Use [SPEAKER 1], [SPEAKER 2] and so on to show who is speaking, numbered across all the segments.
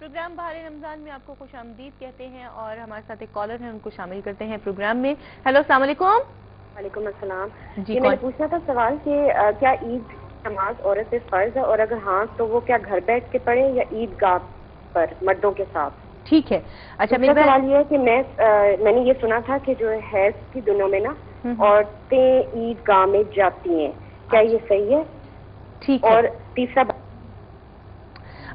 [SPEAKER 1] Programme बहार रमजान में आपको खुश आमदीद कहते हैं और हमारे साथ एक कॉलर हैं, उनको शामिल करते हैं प्रोग्राम में। हेलो, अस्सलाम वालेकुम।
[SPEAKER 2] वालेकुम अस्सलाम
[SPEAKER 1] जी,
[SPEAKER 2] मैंने पूछना था सवाल कि क्या ईद नमाज औरत पे फर्ज है, और अगर हाँ तो वो क्या घर बैठ के पढ़े या ईदगाह पर मर्दों के साथ?
[SPEAKER 1] ठीक है। अच्छा,
[SPEAKER 2] मेरा सवाल ये है कि मैंने ये सुना था कि जो हैज की दिनों में ना औरतें ईदगाह में जाती हैं, क्या ये सही है?
[SPEAKER 1] ठीक
[SPEAKER 2] और
[SPEAKER 1] है।
[SPEAKER 2] तीसरा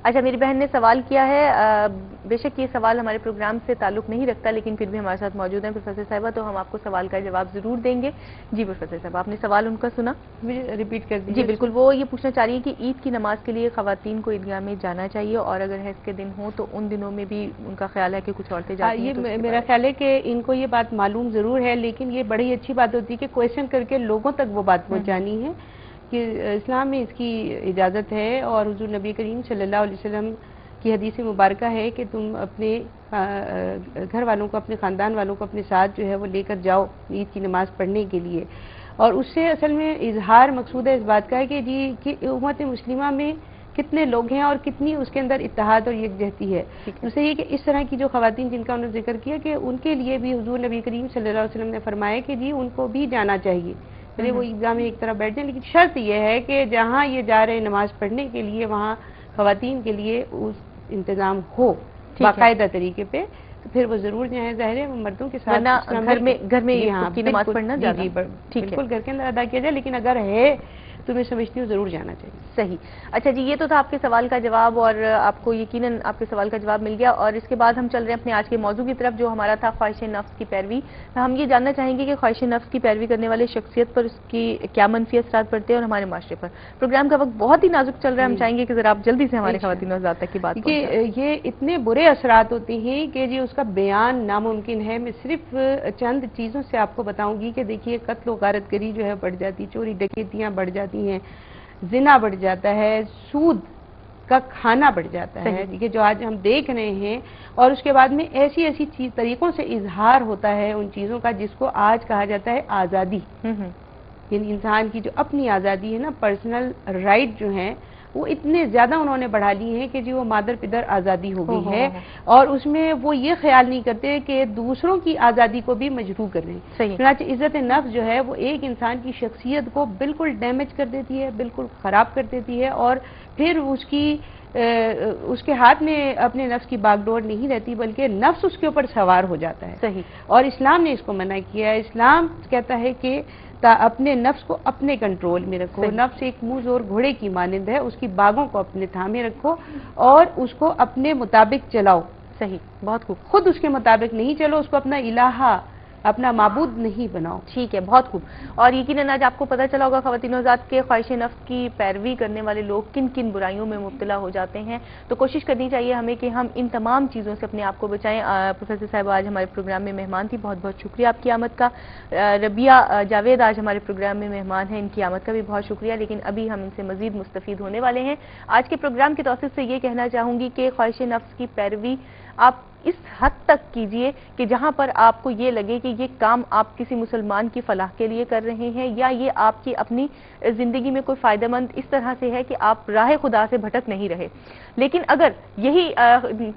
[SPEAKER 1] अच्छा, मेरी बहन ने सवाल किया है, बेशक ये सवाल हमारे प्रोग्राम से ताल्लुक नहीं रखता, लेकिन फिर भी हमारे साथ मौजूद हैं प्रोफेसर साहिबा, तो हम आपको सवाल का जवाब जरूर देंगे। जी प्रोफेसर साहब, आपने सवाल उनका सुना?
[SPEAKER 3] रिपीट कर दीजिए।
[SPEAKER 1] जी बिल्कुल, वो ये पूछना चाह रही है कि ईद की नमाज के लिए खवातीन को ईदगाह में जाना चाहिए, और अगर हैज के दिन हो तो उन दिनों में भी उनका ख्याल है कि कुछ औरतें जाती हैं।
[SPEAKER 3] ये मेरा ख्याल है कि इनको ये बात मालूम जरूर है, लेकिन ये बड़ी अच्छी बात होती है कि क्वेश्चन करके लोगों तक वो बात पहुंचानी है कि इस्लाम में इसकी इजाज़त है, और हुजूर नबी करीम सल्लल्लाहु अलैहि वसल्लम की हदीस मुबारका है कि तुम अपने घर वालों को, अपने ख़ानदान वालों को अपने साथ जो है वो लेकर जाओ ईद की नमाज़ पढ़ने के लिए। और उससे असल में इजहार मकसूद है इस बात का है कि जी कि उम्मत मुस्लिमा में कितने लोग हैं और कितनी उसके अंदर इत्तेहाद और यकजहती है। दूसरा ये कि इस तरह की जो खवातीन जिनका उन्होंने जिक्र किया कि उनके लिए भी हुजूर नबी करीम सल्लल्लाहु अलैहि वसल्लम ने फरमाया कि जी उनको भी जाना चाहिए, भले वो ईदगाह में एक तरफ बैठ जाए, लेकिन शर्त यह है कि जहाँ ये जा रहे नमाज पढ़ने के लिए वहाँ खवातीन के लिए उस इंतजाम हो बाकायदा तरीके पे, तो फिर वो जरूर जाए। ज़ाहिर है वो मर्दों के साथ
[SPEAKER 1] घर में की नमाज पढ़ना
[SPEAKER 3] जी बिल्कुल घर के अंदर अदा किया जाए, लेकिन अगर है तो मैं समझती हूँ जरूर जाना चाहिए।
[SPEAKER 1] सही। अच्छा जी, ये तो था आपके सवाल का जवाब, और आपको यकीनन आपके सवाल का जवाब मिल गया। और इसके बाद हम चल रहे हैं अपने आज के मौजू की तरफ, जो हमारा था ख्वाहिश नफ्स की पैरवी। हम ये जानना चाहेंगे कि ख्वाहिश नफ्स की पैरवी करने वाले शख्सियत पर उसकी क्या मनफी असरात पड़ते हैं और हमारे माशरे पर। प्रोग्राम का वक्त बहुत ही नाजुक चल रहा है, हम चाहेंगे कि जरा आप जल्दी से हमारे ख्वातीन हज़रात तक की बात पहुंचाएं।
[SPEAKER 3] ये इतने बुरे असरात होते हैं कि जी उसका बयान नामुमकिन है। मैं सिर्फ चंद चीज़ों से आपको बताऊंगी कि देखिए कत्ल व गारतगरी जो है बढ़ जाती, चोरी डकैतियाँ बढ़ जाती हैं, जिना बढ़ जाता है, सूद का खाना बढ़ जाता है, ठीक है, जो आज हम देख रहे हैं। और उसके बाद में ऐसी ऐसी तरीकों से इजहार होता है उन चीज़ों का जिसको आज कहा जाता है आज़ादी। यानी इंसान की जो अपनी आज़ादी है ना, पर्सनल राइट जो है वो इतने ज़्यादा उन्होंने बढ़ा ली हैं कि जी वो मादर पिदर आज़ादी हो गई है, और उसमें वो ये ख्याल नहीं करते कि दूसरों की आज़ादी को भी मजरूह कर रहे हैं। चुनांचे इज़्ज़त नफ्स जो है वो एक इंसान की शख्सियत को बिल्कुल डैमेज कर देती है, बिल्कुल ख़राब कर देती है, और फिर उसके हाथ में अपने नफ्स की बागडोर नहीं रहती, बल्कि नफ्स उसके ऊपर सवार हो जाता है।
[SPEAKER 1] सही।
[SPEAKER 3] और इस्लाम ने इसको मना किया है। इस्लाम कहता है कि अपने नफ्स को अपने कंट्रोल में रखो। नफ्स एक मुंह जोर घोड़े की मानिंद है, उसकी बागों को अपने थामे रखो और उसको अपने मुताबिक चलाओ।
[SPEAKER 1] सही, बहुत खूब।
[SPEAKER 3] खुद उसके मुताबिक नहीं चलो, उसको अपना इलाहा, अपना माबूद नहीं बनाओ।
[SPEAKER 1] ठीक है, बहुत खूब। और यकीनन आज आपको पता चला होगा ख़वातीन हज़रात के ख्वाहिश नफ्स की पैरवी करने वाले लोग किन किन बुराइयों में मुब्तला हो जाते हैं। तो कोशिश करनी चाहिए हमें कि हम इन तमाम चीज़ों से अपने आप को बचाएं। प्रोफेसर साहब आज हमारे प्रोग्राम में मेहमान थी, बहुत बहुत शुक्रिया आपकी आमद का। रबिया जावेद आज हमारे प्रोग्राम में मेहमान हैं, इनकी आमद का भी बहुत शुक्रिया। लेकिन अभी हम इनसे मज़ीद मुस्तफ़ीद होने वाले हैं। आज के प्रोग्राम के तौसीफ से ये कहना चाहूँगी कि ख्वाहिश नफ्स की पैरवी आप इस हद तक कीजिए कि जहां पर आपको ये लगे कि ये काम आप किसी मुसलमान की फलाह के लिए कर रहे हैं, या ये आपकी अपनी जिंदगी में कोई फायदेमंद इस तरह से है कि आप राह खुदा से भटक नहीं रहे। लेकिन अगर यही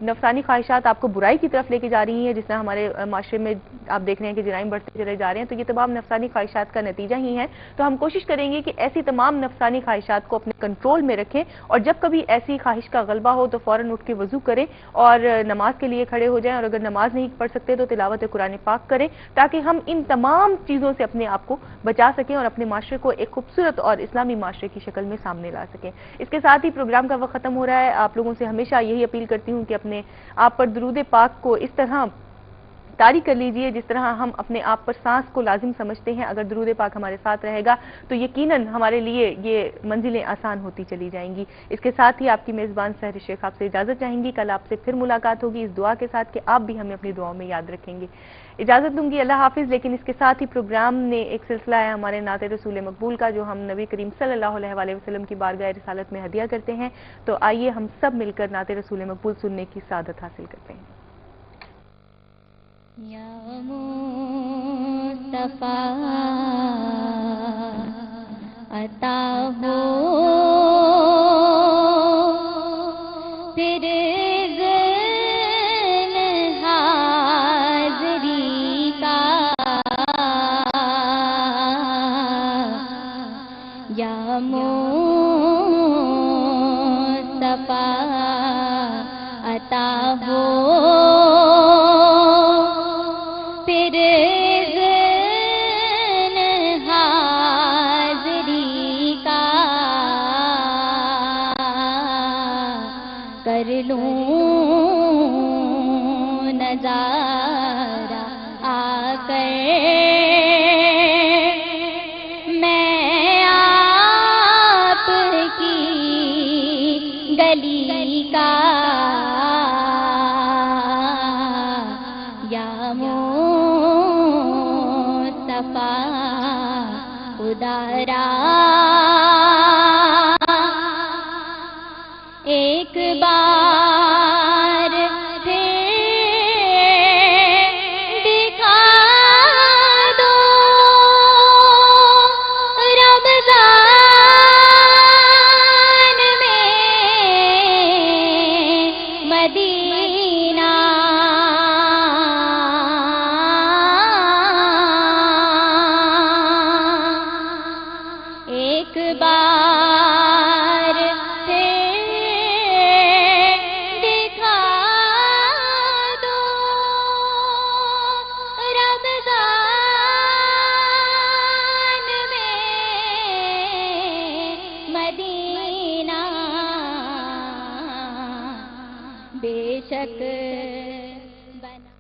[SPEAKER 1] नफसानी ख्वाहिशात आपको बुराई की तरफ लेके जा रही हैं, जिस तरह हमारे माशरे में आप देख रहे हैं कि जराइम बढ़ते चले जा रहे हैं, तो ये तमाम नफसानी ख्वाहिशात का नतीजा ही है। तो हम कोशिश करेंगे कि ऐसी तमाम नफसानी ख्वाहिशात को अपने कंट्रोल में रखें, और जब कभी ऐसी ख्वाहिश का गलबा हो तो फौरन उठ के वजू करें और नमाज के लिए खड़े हो जाएं, और अगर नमाज नहीं पढ़ सकते तो तिलावत कुरान पाक करें, ताकि हम इन तमाम चीज़ों से अपने आप को बचा सकें और अपने माशरे को एक खूबसूरत और इस्लामी माशरे की शक्ल में सामने ला सकें। इसके साथ ही प्रोग्राम का वक्त खत्म हो रहा है। आप लोगों से हमेशा यही अपील करती हूँ कि अपने आप पर दुरूद पाक को इस तरह तारी कर लीजिए जिस तरह हम अपने आप पर सांस को लाजिम समझते हैं। अगर दुरूद पाक हमारे साथ रहेगा तो यकीनन हमारे लिए ये मंजिलें आसान होती चली जाएंगी। इसके साथ ही आपकी मेज़बान सहर शेख आपसे इजाज़त चाहेंगी। कल आपसे फिर मुलाकात होगी इस दुआ के साथ कि आप भी हमें अपनी दुआओं में याद रखेंगे। इजाज़त दूंगी, अल्लाह हाफिज़। लेकिन इसके साथ ही प्रोग्राम ने एक सिलसिला है हमारे नाते रसूल मकबूल का, जो हम नबी करीम सल्लल्लाहु अलैहि वसल्लम की बारगाह रिसालत में हदिया करते हैं। तो आइए हम सब मिलकर नाते रसूल मकबूल सुनने की सादत हासिल करते हैं।
[SPEAKER 4] या मुस्तफा अता हो फिर مصطفیٰ عطا ہو پھر ذن حاضری کا کر لوں نظارہ آ کر میں آپ کی گلی کا یا مصطفیٰ خدا را ایک بار دکھا دو رمضان میں مدینہ ایک بار دکھا دو رمضان میں مدینہ بے شک بنا.